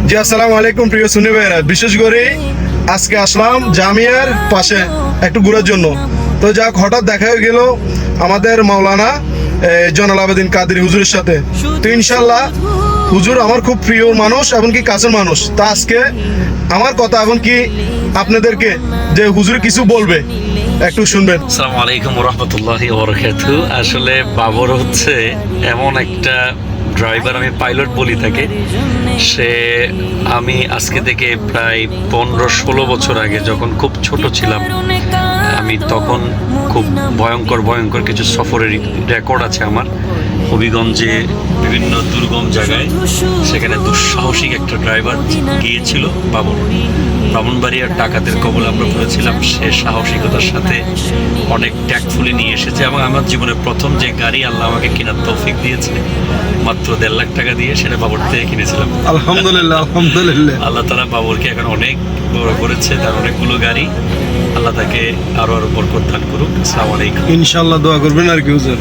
জি আসসালামু আলাইকুম প্রিয় সুন্নি ভাইরা, বিশেষ করে আজকে আসলাম জামিয়ার পাশে একটু ঘোরার জন্য। তো যাক, হঠাৎ দেখা হয়ে গেল আমাদের মাওলানা জয়নুল আবেদিন কাদের হুজুরের সাথে। তো ইনশাল্লাহ হুজুর আমার খুব প্রিয় মানুষ, এমনকি কাছের মানুষ। তা আজকে আমার কথা এমনকি আপনাদেরকে যে হুজুর কিছু বলবে একটু শুনবেন। আসসালামু আলাইকুম রহমতুল্লাহি ওয়াবারাকাতু। আসলে বাবর হচ্ছে এমন একটা ড্রাইভার, আমি পাইলট বলি তাকে। আমি আজকে থেকে প্রায় 15-16 বছর আগে যখন খুব ছোট ছিলাম, আমি তখন খুব ভয়ঙ্কর কিছু সফরের রেকর্ড আছে আমার। হবিগঞ্জে বিভিন্ন দুর্গম জায়গায়, সেখানে দুঃসাহসিক একটা ড্রাইভার গিয়েছিল বাবর। ব্রাহ্মণবাড়িয়ার ডাকাতের কবলে আমরা পড়েছিলাম। সে সাহসিকতার সাথে অনেক ট্যাক্টফুলি নিয়ে এসেছে, এবং আমার জীবনের প্রথম যে গাড়ি আল্লাহ আমাকে কেনার তৌফিক দিয়েছে মাত্র 1.5 লাখ টাকা দিয়ে, সেটা বাবর থেকে কিনেছিলাম। আলহামদুলিল্লাহ আলহামদুলিল্লাহ। আল্লাহ তাআলা বাবরকে এখন অনেক বড় করেছে, তার অনেকগুলো গাড়ি। আল্লাহ তাকে আরো বরকত দান করুক। আসসালামু আলাইকুম। ইনশাল্লাহ দোয়া করবেন আর কি হুজুর।